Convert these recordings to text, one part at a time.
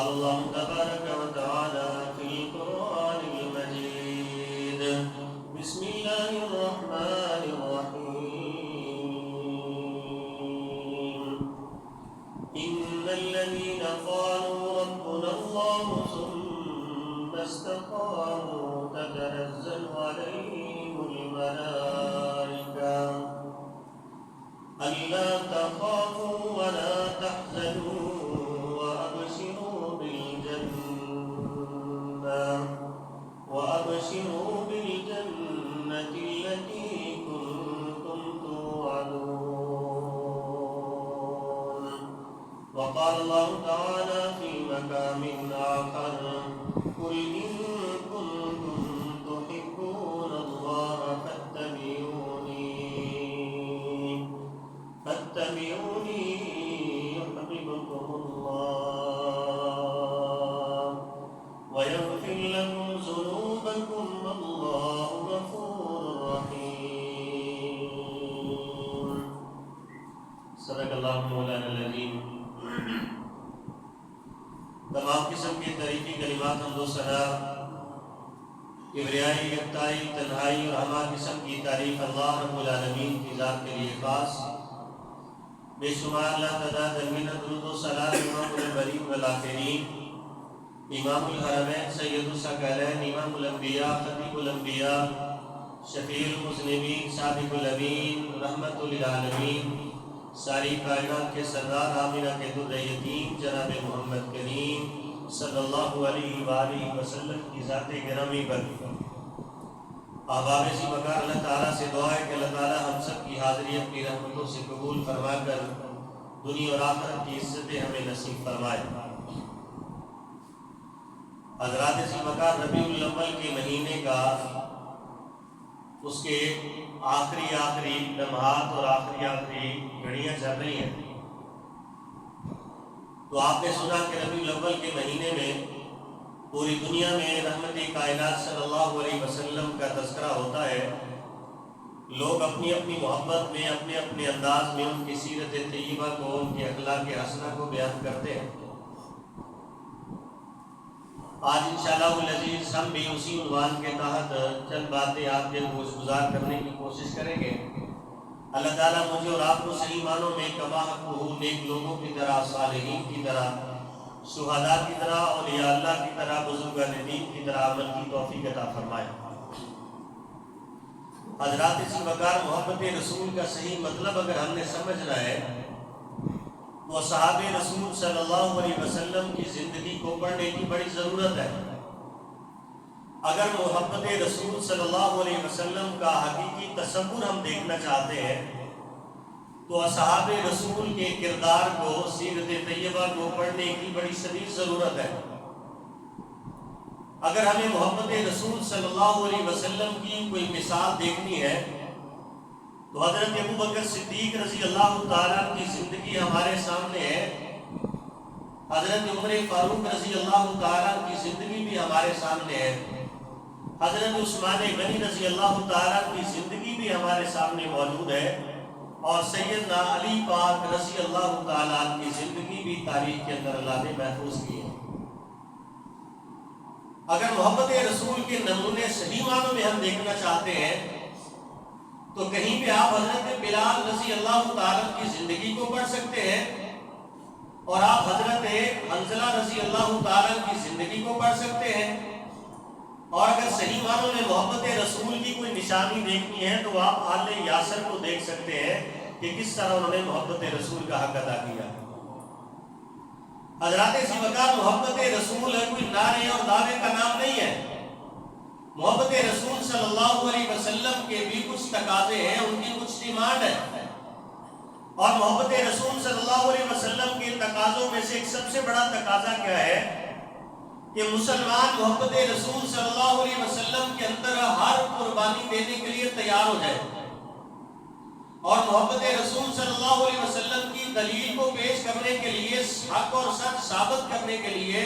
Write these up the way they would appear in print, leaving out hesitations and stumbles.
قال الله تبارك وتعالى في القرآن المجيد بسم الله الرحمن الرحيم إن الذين قالوا ربنا الله ثم استقاموا تتنزل عليهم الملائكة ألا تخافوا ولا تحزنوا وأبشروا بالجنة التي كنتم توعدون. وقال الله تعالى في مقام آخر قل إن كنتم تحبون الله فاتبعوني يحببكم الله ويغفر لكم ذنوبكم والله غفور رحيم. صدق اللہ مولانا العظیم. تمام قسم کی تعریفی کلمات حمد و ثنا، کبریائی، یکتائی، تنہائی اور ہمہ قسم کی تعریف اللہ رب العالمین کی ذات کے لیے خاص. بے شمار اللہ تعالیٰ درمین درود و سلام امام البرین والآخرین، امام الحرمین سید الثقلین، امام الانبیاء، خطیب الانبیاء، شفیع المذنبین، صادق الامین، رحمت للعالمین، ساری کائنات کے سردار آمینہ کے در یتیم جناب محمد کریم صلی اللہ علیہ وآلہ وسلم کی ذات گرامی پر احباب سی مقار اللہ تعالیٰ سے دعا ہے کہ اللہ تعالیٰ ہم سب کی حاضری اپنی رحمتوں سے قبول فرما کر دنیا اور آخرت کی عزتیں ہمیں نصیب فرمائے. حضرات سی مقار ربیع الاول کے مہینے کا اس کے آخری لمحات اور آخری گھڑیاں چل رہی ہیں. تو آپ نے سنا کہ ربیع الاول کے مہینے میں پوری دنیا میں رحمت کائنات صلی اللہ علیہ وسلم کا تذکرہ ہوتا ہے. لوگ اپنی اپنی محبت میں اپنے اپنے انداز میں ان کی سیرت طیبہ کو، ان کے اخلاق حسنہ کو بیان کرتے ہیں. آج انشاءاللہ العزیز ہم بھی اسی عنوان کے تحت چند باتیں آپ کے گزار کرنے کی کوشش کریں گے. اللہ تعالیٰ مجھے اور آپ کو صحیح معنوں میں کما حقہ نیک لوگوں کی طرح، صالحین کی طرح، شہداء کی طرح، اولیاء اللہ کی طرح، بزرگان دین کی طرح عمل کی توفیق عطا فرمائے. حضرات اسی وقار محبت رسول کا صحیح مطلب اگر ہم نے سمجھنا ہے تو اصحاب رسول صلی اللہ علیہ وسلم کی زندگی کو پڑھنے کی بڑی ضرورت ہے. اگر محبت رسول صلی اللہ علیہ وسلم کا حقیقی تصور ہم دیکھنا چاہتے ہیں تو اصحاب رسول کے کردار کو، سیرت طیبہ کو پڑھنے کی بڑی شدید ضرورت ہے. اگر ہمیں محبت رسول صلی اللہ علیہ وسلم کی کوئی مثال دیکھنی ہے تو حضرت ابوبکر صدیق رضی اللہ تعالیٰ کی زندگی ہمارے سامنے ہے. حضرت عمر فاروق رضی اللہ تعالیٰ کی زندگی بھی ہمارے سامنے ہے. حضرت عثمان غنی رضی اللہ تعالیٰ کی زندگی بھی ہمارے سامنے موجود ہے. اور سیدنا علی پاک رضی اللہ تعالیٰ کی زندگی بھی تاریخ کے اندر اللہ نے محفوظ کی ہے. اگر محبت رسول کے نمونے صحیح معنوں میں ہم دیکھنا چاہتے ہیں تو کہیں بھی آپ حضرت بلال رضی اللہ تعالیٰ کی زندگی کو پڑھ سکتے ہیں اور آپ حضرت حنظلہ رضی اللہ تعالیٰ کی زندگی کو پڑھ سکتے ہیں. اور اگر صحیح معنوں میں محبت رسول کی کوئی نشانی دیکھنی ہے تو آپ آل یاسر کو دیکھ سکتے ہیں کہ کس طرح انہوں نے محبت رسول کا حق ادا کیا. حضرات اسی وقار محبت رسول ہے کوئی نعرے اور دعوے کا نام نہیں ہے. محبت رسول صلی اللہ علیہ وسلم کے بھی کچھ تقاضے ہیں، ان کی کچھ ڈیمانڈ ہے. اور محبت رسول صلی اللہ علیہ وسلم کے تقاضوں میں سے ایک سب سے بڑا تقاضا کیا ہے کہ مسلمان محبت رسول صلی اللہ علیہ وسلم کے اندر ہر قربانی دینے کے لیے تیار ہو جائے اور محبت رسول صلی اللہ علیہ وسلم کی دلیل کو پیش کرنے کے لیے، حق اور سچ ثابت کرنے کے لیے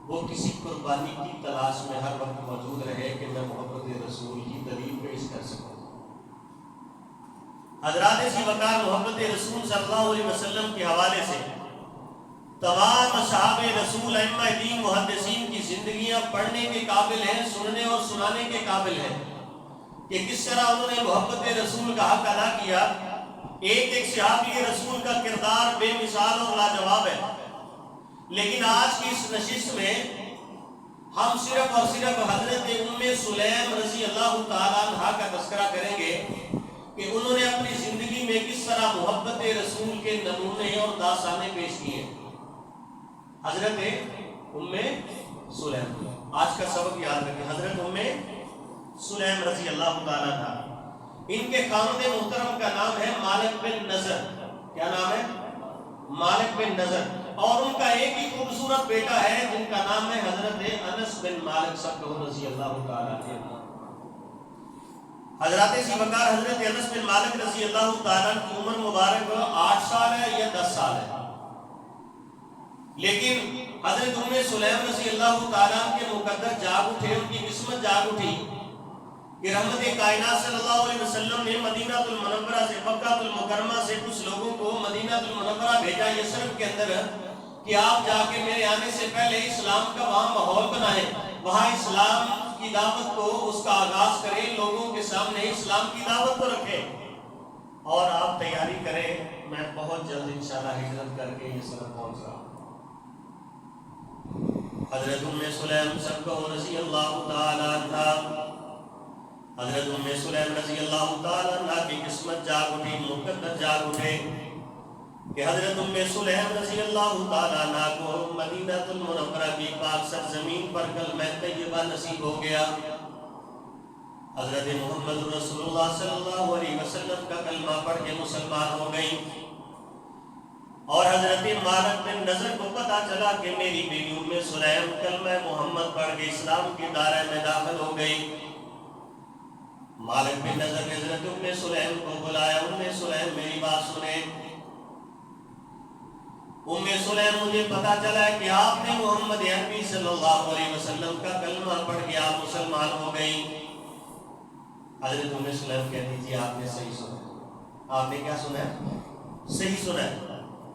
وہ کسی قربانی کی تلاش میں ہر وقت موجود رہے کہ میں محبت رسول کی دلیل پیش کر سکوں. حضرات اسی وقار محبت رسول صلی اللہ علیہ وسلم کے حوالے سے تمام صحابہ رسول ائمہ دین محدثین کی زندگیاں پڑھنے کے قابل ہیں، سننے اور سنانے کے قابل ہیں کہ کس طرح انہوں نے محبت رسول کا حق ادا کیا۔ ایک ایک صحابی رسول کا کردار بے مثال اور لاجواب ہے، لیکن آج کی اس نشست میں ہم صرف اور صرف حضرت ام سلیم رضی اللہ تعالیٰ عنہ کا تذکرہ کریں گے کہ انہوں نے اپنی زندگی میں کس طرح محبت رسول کے نمونے اور داستانیں پیش کیے۔ حضرت ام سلیم، آج کا سبق یاد رکھیں، حضرت ام سلیم رضی اللہ تعالیٰ عنہ، ان کے خاوند محترم کا نام ہے مالک بن نضر۔ کیا نام ہے؟ مالک بن نضر۔ اور ان کا ایک ہی خوبصورت بیٹا ہے جن کا نام ہے حضرت انس بن مالک صاحب رضی اللہ تعالیٰ عنہ۔ حضرات سی وقار حضرت انس بن مالک رضی اللہ تعالیٰ عنہ کی عمر مبارک 8 سال ہے یا 10 سال ہے، لیکن حضرت ام سلیم رضی اللہ تعالیٰ عنہ کے مقدر جاگ اٹھے، ان کی قسمت جاگ اٹھی کہ رحمت کائنات صلی اللہ علیہ وسلم نے مدینہ المنورہ سے، مکہ المکرمہ سے کچھ لوگوں کو مدینہ المنورہ بھیجا یثرب کے اندر کہ آپ جا کے میرے آنے سے پہلے اسلام کا وہاں ماحول بنائیں، وہاں اسلام کی دعوت کو اس کا آغاز کریں، لوگوں کے سامنے اسلام کی دعوت کو رکھیں اور آپ تیاری کریں، میں بہت جلد انشاءاللہ ہجرت کر کے یثرب پہنچ رہا ہوں۔ حضرت ام سلیم سب کو رضی اللہ تعالیٰ عنہ، حضرت ام سلیم رضی اللہ تعالیٰ عنہ کی قسمت جاگ اٹھی، مقدر جاگ اٹھے کہ حضرت ام سلیم رضی اللہ تعالیٰ عنہ کو مدینہ المنورہ کی پاک سرزمین پر کلمہ طیبہ نصیب ہو گیا۔ حضرت محمد رسول اللہ صلی اللہ علیہ وسلم کا کلمہ پڑھ کے مسلمان ہو گئی، اور حضرت مالک بن نضر کو پتا چلا کہ میری بیوی ام سلیم کلمہ محمد پڑھ کے اسلام کی دائرہ میں داخل ہو گئی۔ مالک بن نضر نے حضرت ام سلیم کو بلایا، ام سلیم میری بات سنیں، ام سلیم مجھے پتا چلا ہے کہ آپ نے محمد عربی صلی اللہ علیہ وسلم کا کلمہ پڑھ کے آپ مسلمان ہو گئی۔ حضرت ام سلیم کہتی تھی آپ نے صحیح سنا۔ آپ نے کیا سنا ہے؟ صحیح سنا ہے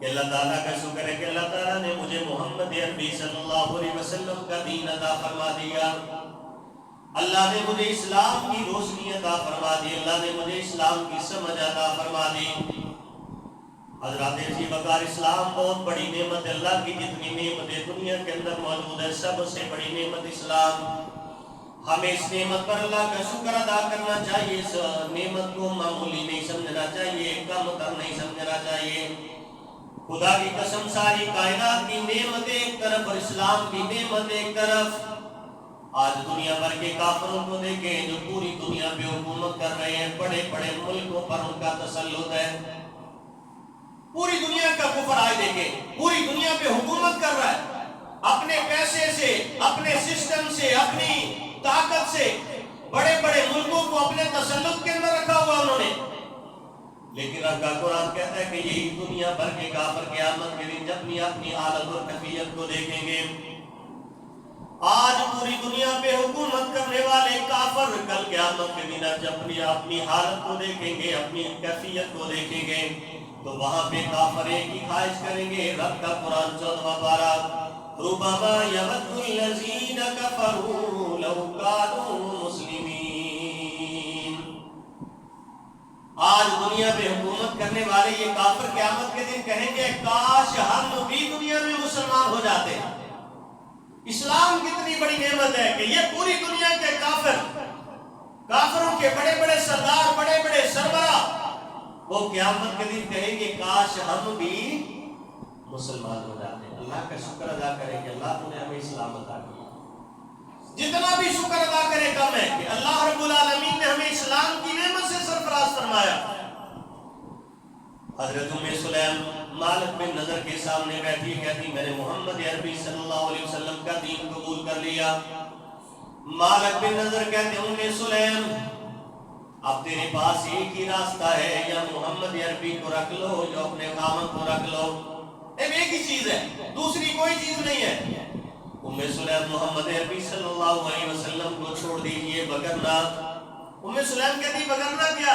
کہ اللہ تعالیٰ کا شکر ہے کہ اللہ تعالیٰ نے مجھے محمد عربی صلی اللہ علیہ وسلم کا دین عطا فرما دیا، اللہ نے مجھے اسلام کی روشنی عطا فرما دی، اللہ نے مجھے اسلام کی سمجھ عطا فرما دی۔ حضرات جی بکار اسلام بہت بڑی نعمت ہے، اللہ کی جتنی نعمتیں دنیا کے اندر موجود ہے سب سے بڑی نعمت اسلام۔ ہمیں اس نعمت پر اللہ کا شکر ادا کرنا چاہیے، اس نعمت کو معمولی نہیں سمجھنا چاہیے، کم تر نہیں سمجھنا چاہیے۔ خدا کی قسم ساری کائنات کی نعمت ایک طرف اور اسلام کی نعمت ایک طرف۔ آج دنیا بھر کے کافروں کو دیکھیں جو پوری دنیا پہ حکومت کر رہے ہیں، بڑے بڑے ملکوں پر ان کا تسلط ہے، پوری دنیا کا کفر آئے دیکھیں، پوری دنیا پہ حکومت کر رہا ہے، اپنے پیسے سے، اپنے سسٹم سے، اپنی طاقت سے بڑے بڑے ملکوں کو اپنے تسلط کے اندر رکھا ہوا انہوں نے۔ لیکن رب کا قرآن کہتا ہے کہ یہی دنیا بھر کے کافر قیامت کے دن جب اپنی حالت اور کیفیت کو دیکھیں گے۔ آج پوری دنیا پہ حکومت کرنے والے کافر کل قیامت کے دن جب اپنی حالت کو دیکھیں گے، اپنی کیفیت کو دیکھیں گے، تو وہاں پہ کافر ایک ہی خواہش کریں گے۔ رب کا قرآن 14واں پارہ، ربما یود الذین کفروا لو کانوا مسلمین۔ آج دنیا پہ حکومت کرنے والے یہ کافر قیامت کے دن کہیں گے کاش ہم بھی دنیا میں مسلمان ہو جاتے۔ اسلام کتنی بڑی نعمت ہے کہ یہ پوری دنیا کے کافروں کے بڑے بڑے سردار، بڑے بڑے سربراہ وہ قیامت کے دن کہیں گے کاش ہم بھی مسلمان ہو جاتے۔ اللہ کا شکر ادا کرے کہ اللہ نے ہمیں اسلام عطا کیا۔ جتنا بھی شکر ادا کرے کم ہے کہ اللہ رب العالمین نے ہمیں اسلام کی نعمت سے سرفراز فرمایا۔ حضرت ام سلیم مالک بن نضر کے سامنے بیٹھی کہتی میں نے محمد عربی صلی اللہ علیہ وسلم کا دین قبول کر لیا۔ مالک بن نضر کہتے ام سلیم اب تیرے پاس ایک ہی راستہ ہے، یا محمد عربی کو رکھ لو یا اپنے خاوند کو رکھ لو، ایک ہی چیز ہے، دوسری کوئی چیز نہیں ہے۔ ام سلیم محمد عربی صلی اللہ علیہ وسلم کو چھوڑ دیجئے، وگرنہ ام سلیم کہتی وگرنہ کیا؟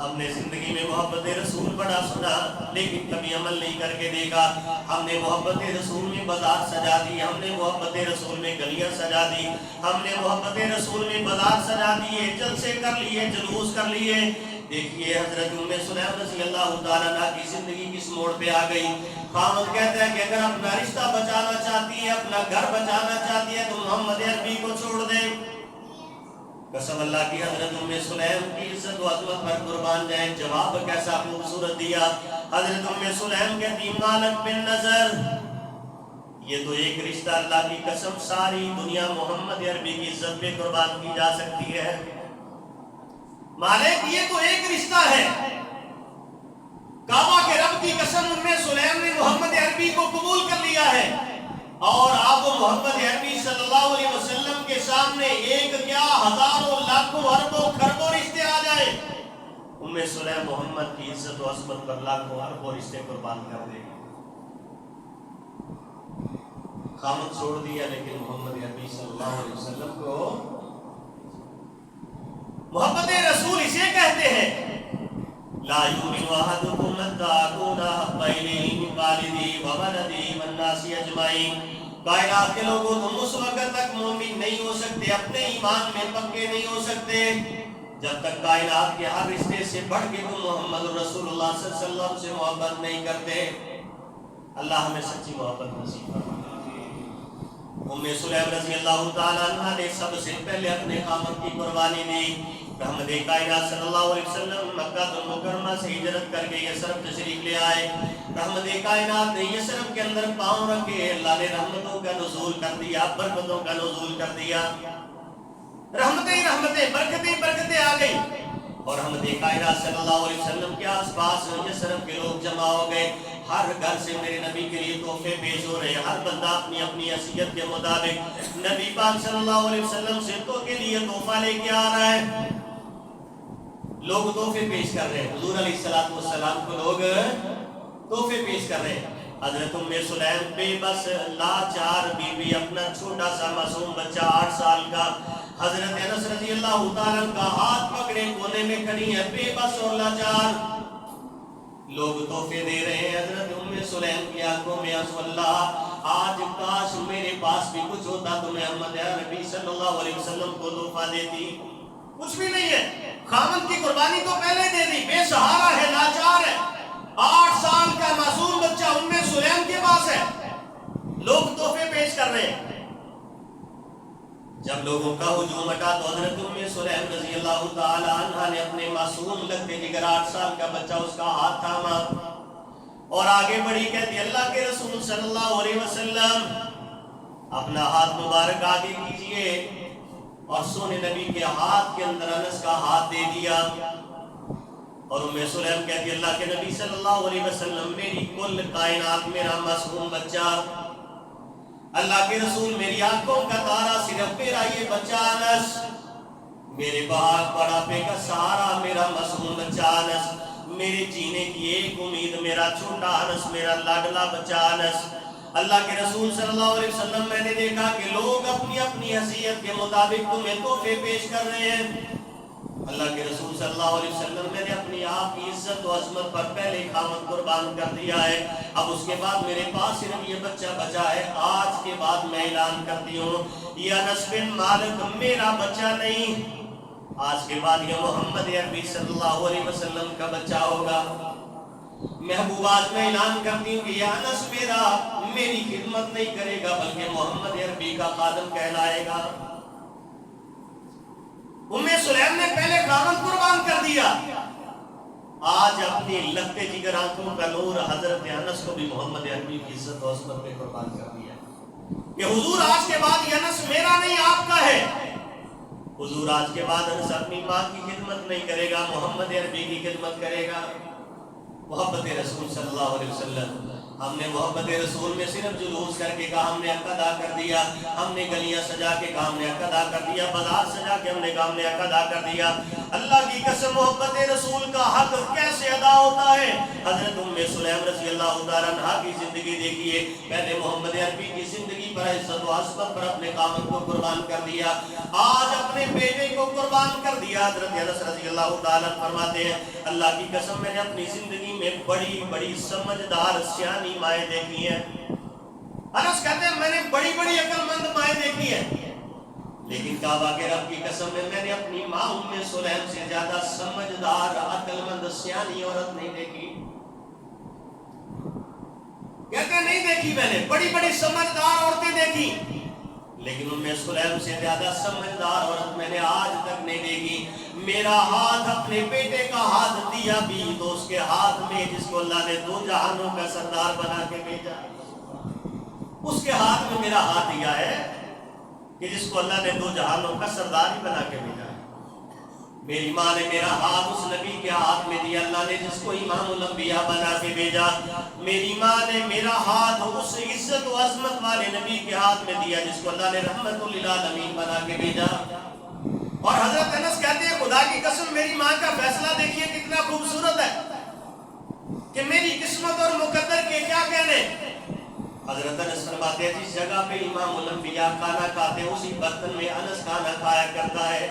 ہم نے زندگی میں محبت رسول بڑا سنا لیکن کبھی عمل نہیں کر کے دیکھا. ہم نے محبت رسول میں بازار سجا دی, ہم نے محبت رسول میں گلیاں سجا دی, ہم نے محبت رسول میں بازار سجا دیے, جلسے کر لیے, جلوس کر لیے. دیکھیے حضرت ام سلیم رضی اللہ تعالیٰ عنہ کی زندگی کس موڑ پہ آ گئی. خاوند کہتا ہے کہ اگر اپنا رشتہ بچانا چاہتی ہے, اپنا گھر بچانا چاہتی ہے تو محمد عربی کو چھوڑ دے. قسم اللہ کی حضرت ام سلیم کی عزت و عظمت پر قربان جائیں, جواب کیسا خوبصورت دیا. حضرت ام سلیم کہتی مالک بن نظر, یہ تو ایک رشتہ اللہ کی قسم ساری دنیا محمد عربی کی عزت پہ قربان کی جا سکتی ہے. مالک یہ تو ایک رشتہ ہے, کعبہ کے رب کی قسم ام سلیم نے محمد عربی کو قبول کر لیا ہے, اور آپ محمد عربی صلی اللہ علیہ وسلم کے سامنے ایک کیا ہزاروں لاکھوں اربوں کھربوں رشتے آ جائے, ام سلیم محمد کی عزت و عظمت پر لاکھوں اربوں رشتے قربان کر دے. خامد چھوڑ دیا لیکن محمد عربی صلی اللہ علیہ وسلم کو محبت رسول اسے کہتے ہیں. لا یؤمن احدکم حتی اکون احب الیہ من والدی وولدی والناس اجمعین. کائنات کے لوگوں تم اس وقت تک مومن نہیں ہو سکتے, اپنے ایمان میں پکے نہیں ہو سکتے جب تک کائنات کے ہر رشتے سے بڑھ کے تم محمد رسول اللہ صلی اللہ علیہ وسلم سے محبت نہیں کرتے. اللہ ہمیں سچی محبت نصیب فرمائے. ام سلیم رضی اللہ تعالیٰ عنہ نے سب سے پہلے اپنے خامد کی قربانی دی. رحمت کائنات صلی اللہ علیہ وسلم مکہ المکرمہ سے ہجرت کر کے یثرب تشریف لے آئے. رحمت کائنات نے یثرب کے اندر پاؤں رکھے, اللہ نے رحمتوں کا نزول کر دیا, برکتوں کا نزول کر دیا. رحمتیں برکتیں آ گئی, اور رحمت کائنات صلی اللہ علیہ وسلم کے آس پاس یثرب کے لوگ جمع ہو گئے. ہر گھر سے میرے نبی کے لیے تحفے پیش ہو رہے ہیں, ہر بندہ اپنی اپنی حیثیت کے مطابق نبی پاک صلی اللہ علیہ وسلم سے تو کے لیے تحفہ لے کے آ رہا ہے. لوگ تحفے پیش کر رہے ہیں, حضور علیہ السلام کو لوگ تحفے پیش کر رہے ہیں. حضرت ام سلیم بے بس لاچار بیوی, اپنا چھوٹا سا معصوم بچہ 8 سال کا, حضرت انس رضی اللہ تعالیٰ کا ہاتھ پکڑے کونے میں کھڑی ہے, بے بس اور لاچار. لوگ تحفے دے رہے ہیں. حضرت ام سلیم کی آنکھوں میں آنسو, اللہ آج کاش میرے پاس بھی کچھ ہوتا تو میں محمد عربی صلی اللہ علیہ وسلم کو تحفہ دیتی. کچھ بھی نہیں ہے, خامد کی قربانی تو پہلے دے دی, بے سہارا ہے, لاچار ہے, 8 سال کا معصوم بچہ ام سلیم کے پاس ہے, لوگ تحفے پیش کر رہے ہیں. جب لوگوں کا ہجوم ہٹا تو حضرت ام سلیم رضی اللہ تعالی عنہا نے اپنے معصوم لگتے جگر 8 سال کا بچہ اس کا ہاتھ تھاما اور آگے بڑھی, کہتی اللہ کے رسول صلی اللہ علیہ وسلم اپنا ہاتھ مبارک آگے کیجئے, اور سونے نبی کے ہاتھ کے اندر انس کا ہاتھ دے دیا. اور ام سلیم کہتی اللہ کے نبی صلی اللہ علیہ وسلم میری کل کائنات میرا معصوم بچہ, اللہ کے رسول میری آنکھوں کا تارا صرف میرا یہ بچہ انس, میرے بڑھاپے کا سہارا میرا معصوم بچہ انس, میرے جینے کی ایک امید میرا چھوٹا انس, میرا لاڈلا بچہ انس. اللہ کے رسول صلی اللہ علیہ وسلم میں نے دیکھا کہ لوگ اپنی اپنی حیثیت کے مطابق تمہیں تحفے پیش کر رہے ہیں. اللہ کے رسول صلی اللہ علیہ وسلم میں نے اپنی آپ کی عزت و عظمت پر پہلے خامد قربان کر دیا ہے, اب اس کے بعد میرے پاس صرف یہ بچہ بچا ہے. آج کے بعد میں اعلان کرتی ہوں یہ انس بن مالک میرا بچہ نہیں, آج کے بعد یہ محمد عربی صلی اللہ علیہ وسلم کا بچہ ہوگا. محبوب آج میں اعلان کرتی ہوں کہ یہ انس میری خدمت نہیں کرے گا بلکہ محمد عربی کا خادم کہلائے گا. ام سلیم نے پہلے خامد قربان کر دیا, آج اپنی لگتے جگر آنکھوں کا نور حضرت انس کو بھی محمد عربی کی عزت و عظمت میں قربان کر دیا کہ حضور آج کے بعد یہ انس میرا نہیں آپ کا ہے. حضور آج کے بعد انس اپنی ماں کی خدمت نہیں کرے گا, محمد عربی کی خدمت کرے گا. محبت رسول صلی اللہ علیہ وسلم, ہم نے محبت رسول میں صرف جلوس کر کے کہا ہم نے حق ادا کر دیا, ہم نے گلیاں سجا کے کہا ہم نے حق ادا کر دیا, بازار سجا کے ہم نے کہا ہم نے حق ادا کر دیا. اللہ کی قسم محبت رسول کا حق کیسے ادا ہوتا ہے؟ حضرت ام سلیم رضی اللہ تعالیٰ عنہ کی زندگی دیکھیے، پہلے محمد عربی کی زندگی پر عزت و عصمت پر اپنے خامد کو قربان کر دیا، آج اپنے بیٹے کو قربان کر دیا۔ حضرت انس رضی اللہ تعالیٰ فرماتے ہیں اللہ کی قسم میں نے اپنی زندگی میں بڑی بڑی سمجھدار سیانی مائیں دیکھی ہیں۔ انس کہتے ہیں میں نے بڑی بڑی عقل مند مائیں دیکھی ہیں، لیکن کعبہ کے رب کی قسم میں نے اپنی ماں ام سلیم سے زیادہ سمجھدار عقل مند سیانی عورت نہیں دیکھی۔ کہتے ہیں نہیں دیکھی میں نے، بڑی بڑی سمجھدار عورتیں دیکھی، لیکن ام سلیم سے زیادہ سمجھدار عورت میں نے آج تک نہیں دیکھی۔ میرا ہاتھ اپنے بیٹے کا ہاتھ دیا بھی تو اس کے ہاتھ میں جس کو اللہ نے دو جہانوں کا سردار بنا کے بھیجا، اس کے ہاتھ میں میرا ہاتھ دیا ہے کہ جس کو اللہ نے دو جہانوں کا سردار ہی بنا کے بھیجا ہے۔ میری ماں نے میرا ہاتھ اس نبی کے ہاتھ میں دیا، اللہ نے جس کو امام الانبیاء بنا کے بھیجا۔ میری ماں نے میرا ہاتھ اس عزت و عظمت والے نبی کے ہاتھ میں دیا جس کو اللہ نے رحمت للعالمین بنا کے بھیجا۔ اور حضرت انس کہتے ہیں خدا کی قسم میری ماں کا فیصلہ دیکھیے کتنا خوبصورت ہے کہ میری قسمت اور مقدر کے کیا کہنے۔ حضرت انس فرماتے ہیں جس جگہ پہ امام الانبیاء کھانا کھاتے ہیں اسی برتن میں انس کھانا کھایا کرتا ہے،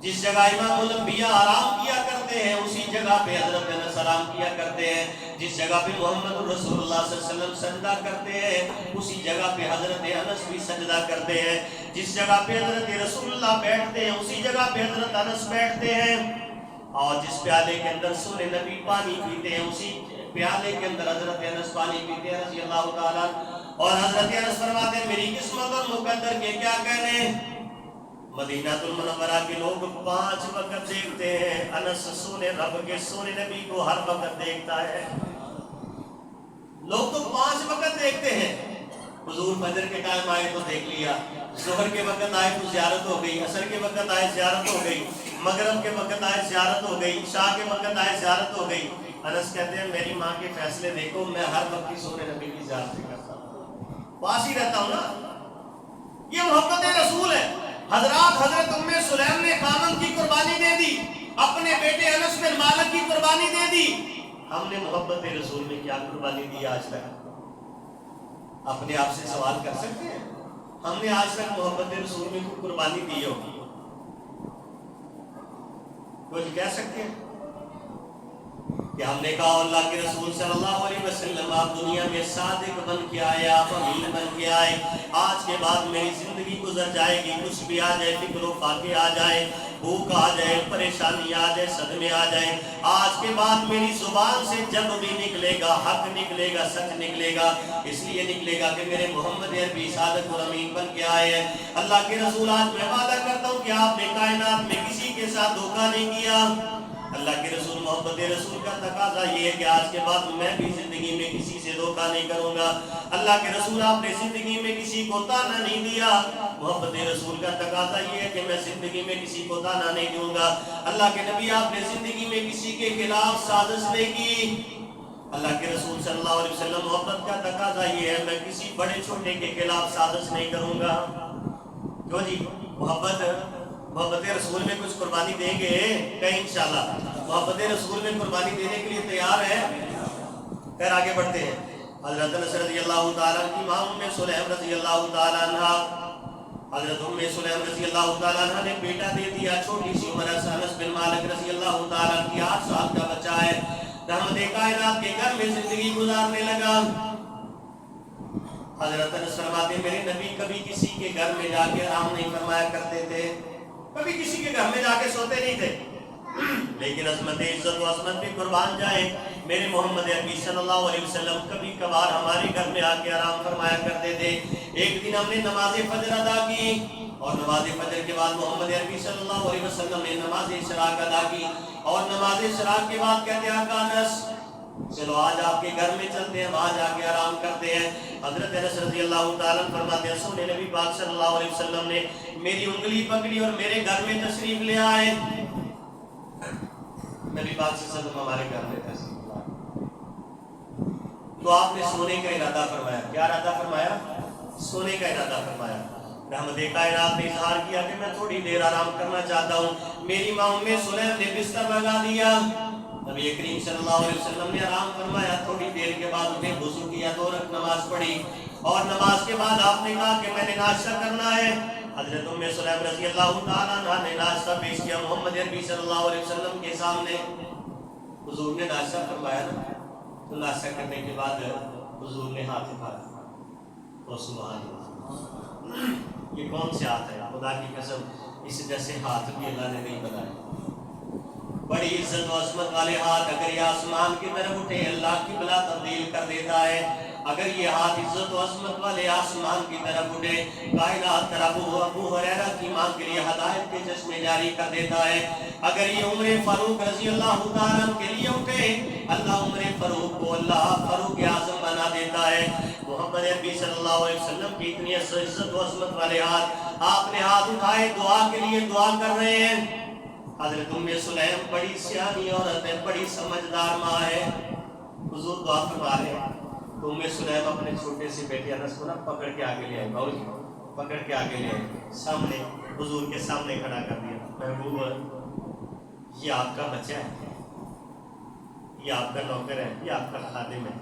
جس جگہ امام الانبیاء آرام کیا کرتے ہیں اسی جگہ پہ حضرت انس آرام کیا کرتے ہیں، جس جگہ پہ محمد رسول اللہ صلی اللہ علیہ وسلم سجدہ کرتے ہیں اسی جگہ پہ حضرت انس بھی سجدہ کرتے ہیں، جس جگہ پہ حضرت رسول اللہ بیٹھتے ہیں اسی جگہ پہ حضرت انس بیٹھتے ہیں، اور جس پیالے کے اندر سونے نبی پانی پیتے ہیں اسی پیالے کے اندر حضرت انس پانی پیتے ہیں رضی اللہ تعالیٰ۔ اور حضرت انس فرماتے ہیں میری قسمت اور مقدر کے کیا کہنے۔ مدینہ المنورہ کے لوگ 5 وقت دیکھتے ہیں، انس سونے رب کے سونے نبی کو ہر وقت دیکھتا ہے۔ لوگ تو 5 وقت دیکھتے ہیں، حضور فجر کے ٹائم آئے تو دیکھ لیا، ظہر کے وقت آئے تو زیارت ہو گئی، عصر کے وقت آئے زیارت ہو گئی، مغرب کے وقت آئے زیارت ہو گئی، عشاء کے وقت آئے زیارت ہو گئی۔ انس کہتے ہیں میری ماں کے فیصلے دیکھو، میں ہر وقت کی سونے نبی کی زیارت کرتا ہوں، پاس ہی رہتا ہوں نا۔ یہ محبت رسول ہے۔ حضرت ام سلیم نے خامن کی قربانی دے دی، اپنے بیٹے انس بن مالک کی قربانی دے دی۔ ہم نے محبت رسول میں کیا قربانی دی آج تک؟ اپنے آپ سے سوال کر سکتے ہیں ہم نے آج تک محبت رسول میں کوئی قربانی دی ہوگی؟ کچھ کہہ سکتے ہیں کہ ہم نے کہا اللہ کے رسول صلی اللہ علیہ وسلم آپ دنیا میں صادق بن کے آئے، آپ امین بن کے آئے، آج کے بعد میری زندگی گزر جائے گی، کچھ بھی آ جائے، فکر و فاقے آ جائے، بھوک آ جائے، پریشانی آ جائے، صدمے آ جائے، آج کے بعد میری زبان سے جب بھی نکلے گا حق نکلے گا، سچ نکلے گا، اس لیے نکلے گا کہ میرے محمد عربی صادق اور امین بن کے آئے ہیں۔ اللہ کے رسول آج میں وعدہ کرتا ہوں کہ آپ نے کائنات میں کسی کے ساتھ دھوکہ نہیں کیا۔ اللہ کے رسول محبت رسول کا تقاضا یہ ہے کہ آج کے بعد میں بھی زندگی میں کسی سے دھوکہ نہیں کروں گا۔ اللہ کے رسول آپ نے زندگی میں کسی کو تانا نہیں دیا، محبت رسول کا تقاضا یہ ہے کہ میں زندگی میں کسی کو تانا نہیں دوں گا۔ اللہ کے نبی آپ نے زندگی میں کسی کے خلاف سازش نہیں کی۔ اللہ کے رسول صلی اللہ علیہ وسلم محبت کا تقاضا یہ ہے میں کسی بڑے چھوٹے کے خلاف سازش نہیں کروں گا۔ جو جی محبت رسول میں کچھ قربانی دیں گے کہیں انشاءاللہ؟ محبت رسول میں قربانی دینے کے لیے تیار ہے؟ پھر آگے بڑھتے ہیں۔ حضرت انس رضی اللہ تعالیٰ کی ماں ام سلیم رضی اللہ تعالیٰ عنہ، حضرت ام سلیم رضی اللہ تعالیٰ عنہ نے بیٹا دے دیا، چھوٹی سی عمر سے انس بن مالک رضی اللہ تعالیٰ کی 8 سال کا بچہ ہے، رحمت کائنات کے گھر میں زندگی گزارنے لگا۔ حضرت انس فرماتے ہیں میرے نبی کبھی کسی کے گھر میں جا کے آرام نہیں فرمایا کرتے تھے، کبھی کسی کے گھر میں جا کے سوتے نہیں تھے، لیکن عظمت عزت و عظمت بھی قربان جائے میرے محمد عربی صلی اللہ علیہ وسلم کبھی کبھار ہمارے گھر میں آ کے آرام فرمایا کرتے تھے۔ ایک دن ہم نے نماز فجر ادا کی اور نماز فجر کے بعد محمد عربی صلی اللہ علیہ وسلم نے نماز اشراق ادا کی، اور نماز اشراق کے بعد کہتے ہیں آقا انس چلو آج آپ کے گھر میں چلتے ہیں، وہاں جا کے آرام کرتے ہیں۔ حضرت انس رضی اللہ تعالیٰ فرماتے ہیں سونے نبی پاک صلی اللہ علیہ وسلم نے میری انگلی پکڑی اور میرے گھر میں تشریف لے آئے۔ نبی پاک صلی اللہ علیہ وسلم ہمارے گھر میں تشریف لائے تو آپ نے سونے کا ارادہ فرمایا۔ کیا ارادہ فرمایا؟ سونے کا ارادہ فرمایا۔ رحمت کائنات نے اظہار کیا کہ میں تھوڑی دیر آرام کرنا چاہتا ہوں. میری ماں ام سلیم نے بستر لگا دیا. نبی کریم صلی اللہ علیہ وسلم نے آرام فرمایا. تھوڑی دیر کے بعد انہیں وضو کیا, 2 رکعت نماز پڑھی, اور نماز کے بعد آپ نے کہا کہ میں نے ناشتہ کرنا ہے. حضرت ام سلیم رضی اللہ تعالیٰ عنہ نے ناشتہ پیش کیا محمد عربی صلی اللہ علیہ وسلم کے سامنے. حضور نے ناشتہ فرمایا نا, تو ناشتہ کرنے کے بعد حضور نے ہاتھ اٹھایا. تو سبحان اللہ, یہ کون سے ہاتھ ہے؟ خدا کی قسم اس جیسے ہاتھ بھی اللہ نے نہیں بنائے. بڑی عزت و عظمت والے ہاتھ. اگر یہ آسمان کی طرف اٹھے اللہ کی بلا تبدیل کر دیتا ہے. اگر یہ ہاتھ عزت و عظمت والے آسمان کی طرف اٹھے, کائنات طرف ابو ہریرہ کی ماں کے لیے ہدایت کے چشمے جاری کر دیتا ہے. اگر یہ عمر فاروق رضی اللہ تعالیٰ کے لیے اٹھے, اللہ عمر فاروق کو اللہ فاروق اعظم بنا دیتا ہے. محمد عربی صلی اللہ علیہ وسلم کی اتنی عزت و عظمت والے ہاتھ. آپ نے ہاتھ اٹھائے, دعا کے لیے دعا کر رہے ہیں. حضرت ام سلیم بڑی سیانی عورت ہے, بڑی سمجھدار ماں ہے. حضور دعا فرما رہے ہیں تو ام سلیم اپنے چھوٹے سے بیٹے انس کو نا پکڑ کے آگے لے آئے. باؤ جی پکڑ کے آگے لے آئے, سامنے حضور کے سامنے کھڑا کر دیا. محبوب یہ آپ کا بچہ ہے, یہ آپ کا نوکر ہے, یہ آپ کا خادم ہے,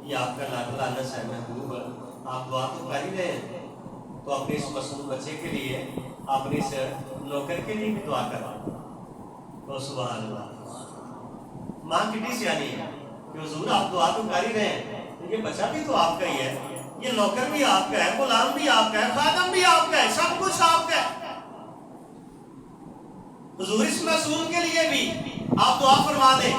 یہ آپ کا لاڈلا انس ہے. محبوب آپ دعا تو کر ہی رہے ہیں, تو اپنے اس معصوم بچے کے لیے اپنے اس نوکر کے لیے بھی دعا کروا. تو سبحان اللہ, ماں کتنی سیانی ہے کہ حضور آپ دعا تو کر ہی رہے ہیں, یہ بچہ بھی تو آپ کا ہی ہے, یہ نوکر بھی آپ کا ہے, غلام بھی آپ کا ہے, خادم بھی آپ کا ہے, سب کچھ آپ کا ہے. حضور اس معصوم کے لیے بھی آپ دعا فرما دیں.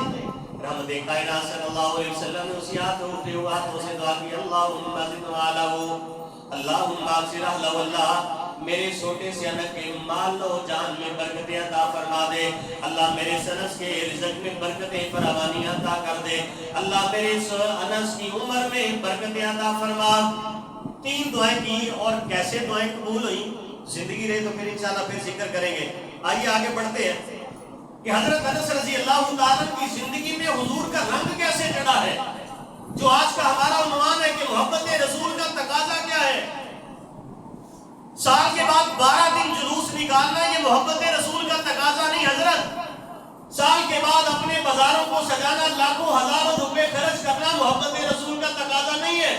رحمت کائنات صلی اللہ علیہ وسلم نے اسی ہاتھ اٹھتے ہوئے ہاتھوں سے دعا کی. اللہم زد علیہ, اللہم اکثر اہلہ, اللہ میرے چھوٹے سے انس کے مال و جان میں برکتیں عطا فرما دے. اللہ میرے انس کے رزق میں برکتیں فراوانی عطا کر دے. اللہ میرے انس کی عمر میں برکتیں عطا فرما. 3 دعائیں کی, اور کیسے دعائیں قبول ہوئیں زندگی رہے تو پھر انشاءاللہ پھر ذکر کریں گے. آئیے آگے بڑھتے ہیں کہ حضرت انس رضی اللہ تعالیٰ کی زندگی میں حضور کا رنگ کیسے چڑھا ہے, جو آج کا ہمارا عنوان ہے کہ محبت رسول کا تقاضا کیا ہے. سال کے بعد 12 دن جلوس نکالنا یہ محبت رسول کا تقاضا نہیں حضرت. سال کے بعد اپنے بازاروں کو سجانا, لاکھوں ہزاروں روپے خرچ کرنا محبت رسول کا تقاضا نہیں ہے.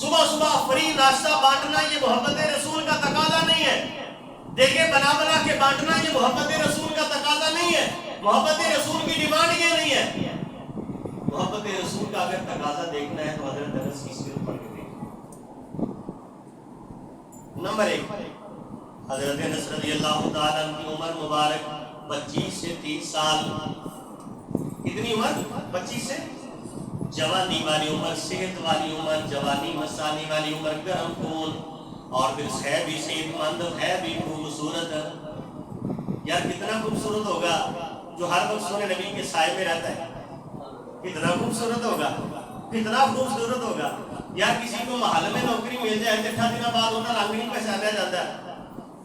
صبح صبح فری ناشتہ بانٹنا یہ محبت رسول کا تقاضا نہیں ہے. دیکھیں بنا بنا کے بانٹنا یہ محبت رسول کا تقاضا نہیں ہے. محبت رسول کی ڈیمانڈ یہ نہیں ہے. محبت رسول کا اگر تقاضا دیکھنا ہے تو حضرت انس کی سیرت پڑھ کے دیکھیں. نمبر 1, حضرت انس رضی اللہ تعالیٰ کی عمر مبارک 25 سے 30 سال. کتنی عمر؟ 25 سے جوانی والی عمر, صحت والی عمر, جوانی مسانی والی عمر, گرم خون, اور پھر ہے بھی صحت مند, ہے بھی خوبصورت. یار کتنا خوبصورت ہوگا جو ہر وقت سونے نبی کے سائے میں رہتا ہے. کتنا خوبصورت ہوگا, کتنا خوبصورت ہوگا. یا کسی کو محل میں نوکری مل جائے, 8 دن بعد انہیں رنگ نہیں پہچانا جاتا ہے,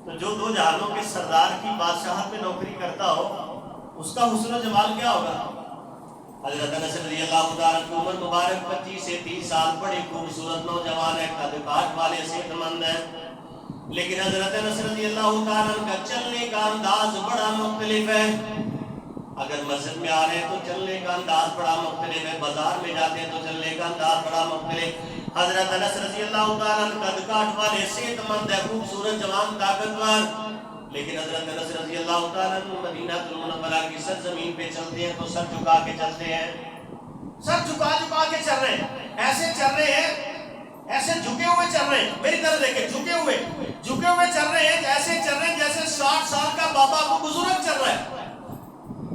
تو جو 2 جہانوں کے سردار کی بادشاہت میں نوکری کرتا ہو اس کا حسن و جمال کیا ہوگا. حضرت انس رضی اللہ تعالیٰ کی عمر مبارک 25 سے 30 سال, بڑے خوبصورت نوجوان ہے, قد کاٹ والے, صحت مند ہے. لیکن حضرت انس رضی اللہ تعالیٰ کا چلنے کا انداز بڑا مختلف ہے. اگر مسجد میں آ رہے ہیں تو چلنے کا انداز بڑا مختلف ہے, بازار میں جاتے ہیں تو چلنے کا انداز بڑا مختلف. حضرت انس رضی اللہ تعالیٰ قد کاٹ والے, صحت مند ہے, خوبصورت, جوان, طاقتور. لیکن حضرت انس رضی اللہ تعالیٰ مدینہ المنورہ کی سرزمین پہ چلتے ہیں تو سر جھکا کے چلتے ہیں. سر جھکا کے چل رہے ہیں, ایسے چل رہے ہیں, ایسے جھکے ہوئے چل رہے ہیں. میری طرف دیکھیں, جھکے ہوئے چل رہے ہیں, ایسے چل رہے ہیں جیسے 60 سال کا بابا کو بزرگ چل رہا ہے.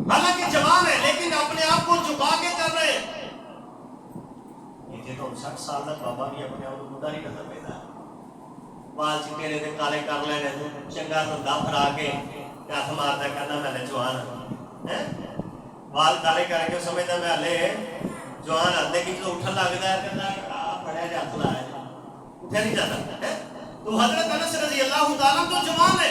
حالانکہ جوان ہے لیکن اپنے آپ کو جھکا کے چل رہے ہیں. تو 60 سال تک بابا بھی اپنے آپ کو بوڑھا نہیں کرتا پیدا. وال چکے رہتے, کالے کر لے رہتے, چنگا دھندا پھرا کے ہاتھ مارتا کہنا میں نے جوان ہوں. وال کالے کر کے سمجھتا میں ہلے جوان ہوں, لیکن جو اٹھن لگتا ہے کہنا پڑھیا جا ہاتھ لایا, اٹھا نہیں جاتا. تو حضرت انس رضی اللہ تعالیٰ تو جوان ہے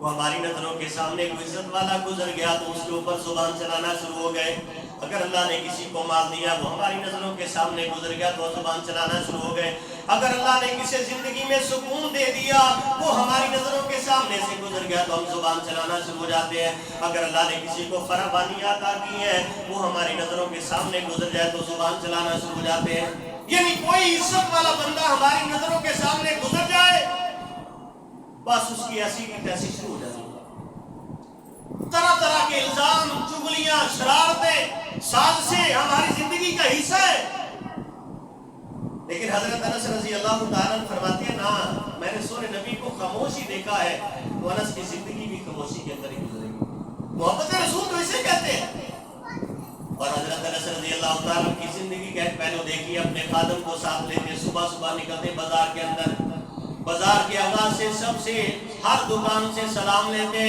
وہ ہماری نظروں کے سامنے کوئی عزت والا گزر گیا تو اس کے اوپر زبان چلانا شروع ہو گئے. اگر اللہ نے کسی کو مال دیا وہ ہماری نظروں کے سامنے گزر گیا تو زبان چلانا شروع ہو گئے. اگر اللہ نے کسی زندگی میں سکون دے دیا وہ ہماری نظروں کے سامنے سے گزر گیا تو ہم زبان چلانا شروع ہو جاتے ہیں. اگر اللہ نے کسی کو فراوانی عطا کی ہے وہ ہماری نظروں کے سامنے گزر جائے تو زبان چلانا شروع ہو جاتے ہیں. یعنی کوئی عزت والا بندہ ہماری نظروں کے سامنے گزر جائے بس اس کی ایسی کی تیسی شروع ہو جاتی ہے. طرح طرح کے الزام، چغلیاں، شرارتیں، سازشیں ہماری زندگی کا حصہ ہے. لیکن حضرت انس رضی اللہ تعالیٰ عنہ فرماتے ہیں نا میں نے سونے نبی کو خاموش ہی دیکھا ہے تو انس کی زندگی بھی خاموشی کے اندر ہی گزرے گی. محبت رسول تو اسے کہتے ہیں. اور حضرت انس رضی اللہ تعالیٰ عنہ کی زندگی کا ایک پہلو دیکھیے. اپنے خادم کو ساتھ لیتے صبح صبح نکلتے بازار کے اندر. بازار کے آغاز سے سب سے ہر دکان سے سلام لیتے.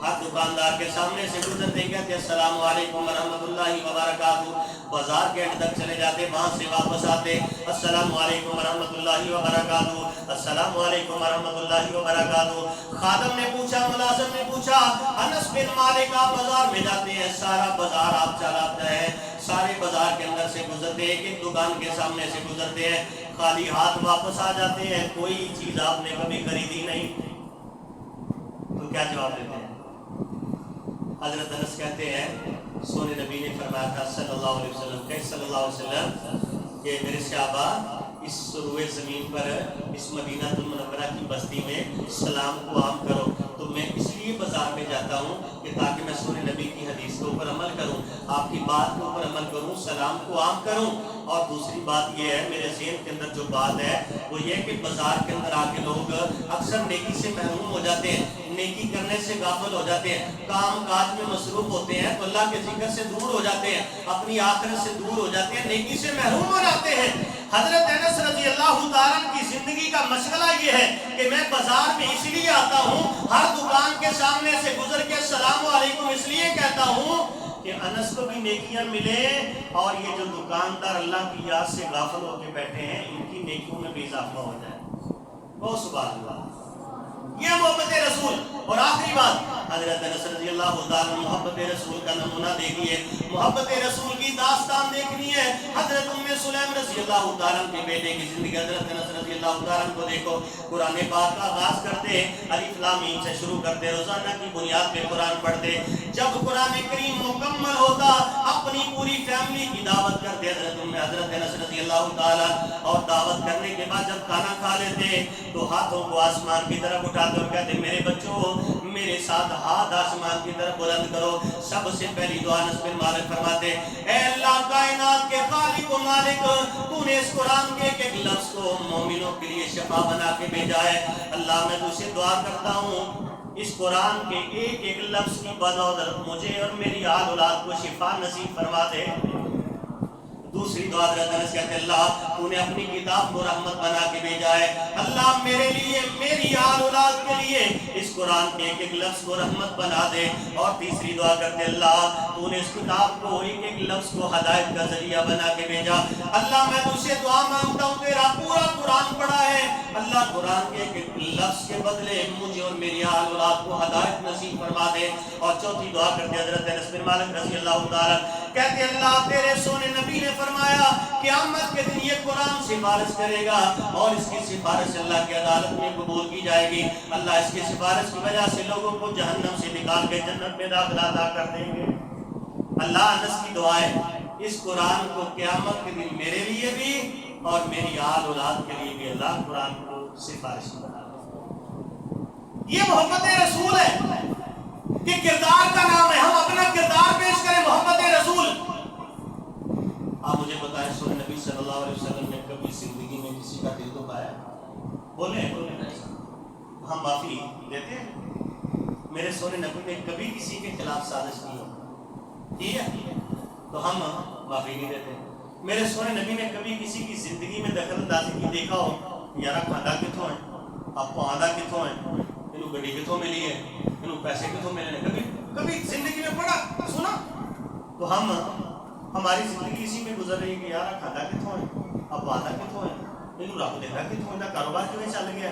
ہر دکاندار کے سامنے سے گزرتے کہتے السلام علیکم ورحمۃ اللہ وبرکاتہ. بازار کے اینڈ تک چلے جاتے وہاں سے واپس آتے السلام علیکم ورحمۃ اللہ وبرکاتہ السلام علیکم ورحمۃ اللہ وبرکاتہ. خادم نے پوچھا، ملازم نے پوچھا انس بن مالک آپ بازار میں جاتے ہیں سارا بازار آپ چلاتے ہیں سارے بازار کے اندر سے گزرتے ایک ایک دکان کے سامنے سے گزرتے ہیں خالی ہاتھ واپس آ جاتے ہیں کوئی چیز آپ نے کبھی خریدی نہیں تو کیا جواب دیتے ہیں؟ حضرت انس کہتے ہیں سونے نبی نے فرمایا تھا صلی اللہ علیہ وسلم کہ صلی اللہ علیہ وسلم کہ میرے صحابہ اس روئے زمین پر اس مدینہ المنورہ کی بستی میں سلام کو عام کرو. تو میں اس لیے بازار میں جاتا ہوں کہ تاکہ میں سونے نبی کی حدیث کے اوپر عمل کروں آپ کی بات کے اوپر عمل کروں سلام کو عام کروں. اور دوسری بات یہ ہے میرے ذہن کے اندر جو بات ہے وہ یہ کہ بازار کے اندر آ کے لوگ اکثر نیکی سے محروم ہو جاتے ہیں نیکی کرنے سے غافل ہو جاتے ہیں کام کاج میں مصروف ہوتے ہیں تو اللہ کے ذکر سے دور ہو جاتے ہیں اپنی آخرت سے دور ہو جاتے ہیں نیکی سے محروم ہو جاتے ہیں. حضرت انس رضی اللہ تعالیٰ کی زندگی کا مشغلہ یہ ہے کہ میں بازار میں اس لیے آتا ہوں ہر دکان کے سامنے سے گزر کے السلام علیکم اس لیے کہتا ہوں کہ انس کو بھی نیکیاں ملیں اور یہ جو دکاندار اللہ کی یاد سے غافل ہو کے بیٹھے ہیں ان کی نیکیوں میں بھی اضافہ ہو جائے. بہت سبحان اللہ. یہ محبت رسول. اور آخری بات حضرت انس رضی اللہ تعالیٰ محبت رسول کا نمونہ دیکھیے محبت رسول کی داستان دیکھنی ہے. حضرت ام سلیم رضی اللہ تعالیٰ کے بیٹے کی زندگی حضرت انس رضی اللہ تعالیٰ کو دیکھو قرآن پاک کا آغاز کرتے الف لام میم سے شروع کرتے روزانہ کی بنیاد پہ قرآن پڑھتے جب قرآن کریم مکمل ہوتا اپنی پوری فیملی کی دعوت کرتے حضرت انس رضی اللہ تعالیٰ اور دعوت کرنے کے بعد جب کھانا کھا لیتے تو ہاتھوں کو آسمان کی طرف اٹھاتے اور کہتے میرے بچوں میرے ساتھ ہاتھ آسمان کی طرف بلند کرو. سب سے پہلی دعا انس بن مالک فرماتے اے اللہ کائنات کے خالق و مالک تو نے اس قرآن کے ایک ایک لفظ کو مومنوں کے لیے شفا بنا کے بھیجا ہے. اللہ میں تجھ سے دعا کرتا ہوں اس قرآن کے ایک ایک لفظ کی بدولت مجھے اور میری آل اولاد کو شفا نصیب فرما دے. دوسری دعا حضرت انس کہتے اللہ تو نے اپنی کتاب کو رحمت بنا کے بھیجا ہے. اللہ میرے لیے میری آل اولاد کے لیے اس قرآن کے ایک ایک لفظ کو رحمت بنا دے. اور تیسری دعا کرتے اللہ تو نے اس کتاب کو ایک ایک لفظ کو ہدایت کا ذریعہ بنا کے بھیجا. اللہ میں تجھ سے دعا مانگتا ہوں تیرا پورا قرآن پڑھا ہے اللہ قرآن کے ایک ایک لفظ کے بدلے مجھے اور میری آل اولاد کو ہدایت نصیب فرما دے. اور چوتھی دعا کرتے حضرت انس بن مالک رضی اللہ تعالیٰ کہتے اللہ تیرے سونے نبی نے فرمایا قیامت کے دن یہ قرآن سفارش کرے گا اور اس کی سفارش اللہ کی عدالت میں قبول کی جائے گی. اللہ اس کی سفارش کی وجہ سے لوگوں کو جہنم سے نکال کے جنت میں داخلہ عطا کر دیں گے. اللہ انس کی دعا ہے اس قرآن کو قیامت کے دن میرے لیے بھی اور میری آل اولاد کے لیے بھی اللہ قرآن کو سفارش بنا دے. یہ محبت رسول ہے کہ کردار کا نام ہے. ہم اپنا کردار پیش کریں محبت رسول. آپ مجھے بتائیں سونے نبی صلی اللہ علیہ وسلم نے کبھی زندگی میں کسی کا دل دکھایا؟ بولیں ہم معافی دیتے ہیں. میرے سونے نبی نے کبھی کسی کے خلاف سازش کی ہو ٹھیک ہے تو ہم معافی نہیں دیتے. میرے سونے نبی نے کبھی کسی کی زندگی میں دخل اندازی کی دیکھا ہو یار کھانا کتوں ہے آپ کو آدھا کتوں ہے انہوں گڈی کتوں ملی ہے انہوں پیسے کتوں ملے ہیں کبھی زندگی میں پڑھا سنا تو ہم ہماری زندگی اسی میں گزر رہی ہے کہ یار کھانا کتوں ہے اب وعدہ کتوں ہے انہوں رب دیکھا کتوں ہے کاروبار کیوں چل گیا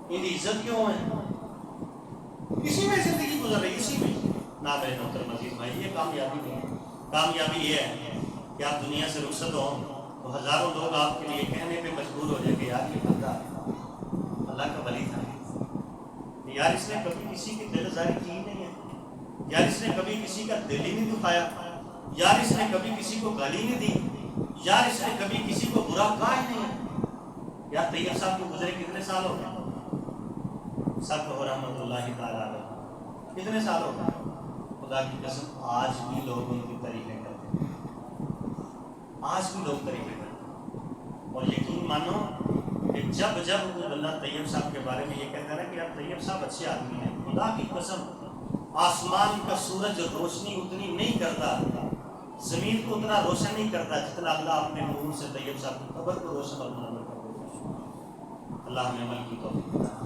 ان کی عزت کیوں ہے. اسی میں زندگی گزر رہی، اسی میں. نہ میرے محترم عزیز بھائی، یہ کامیابی نہیں ہے. کامیابی یہ ہے کہ آپ دنیا سے رخصت ہوں تو ہزاروں لوگ آپ کے لیے کہنے پہ مجبور ہو جائے کہ یار یہ بندہ اللہ کا ولی تھا، یار اس نے کبھی کسی کی دل آزاری کی نہیں ہے، یار اس نے کبھی کسی کا دل ہی نہیں دکھایا، یار اس نے کبھی کسی کو گالی نہیں دی، یار اس نے کبھی کسی کو برا کہا ہی نہیں. یار طیب صاحب کو گزرے کتنے سال ہو گئے؟ سب کو رحمۃ اللہ تعالیٰ علیہ کتنے سال ہو گئے؟ خدا کی قسم آج بھی لوگ ان کی تعریفیں کرتے ہیں، آج بھی لوگ تعریفیں کرتے ہیں. اور یقین مانو کہ جب وہ بندہ طیب صاحب کے بارے میں یہ کہتا ہے نا کہ آپ طیب صاحب اچھے آدمی ہیں، خدا کی قسم آسمان کا سورج روشنی اتنی نہیں کرتا، زمین کو اتنا روشن نہیں کرتا جتنا اللہ اپنے نور سے طیب صاحب کی قبر کو روشن اور منور کر دیتا ہے. اللہ ہمیں عمل کی توفیق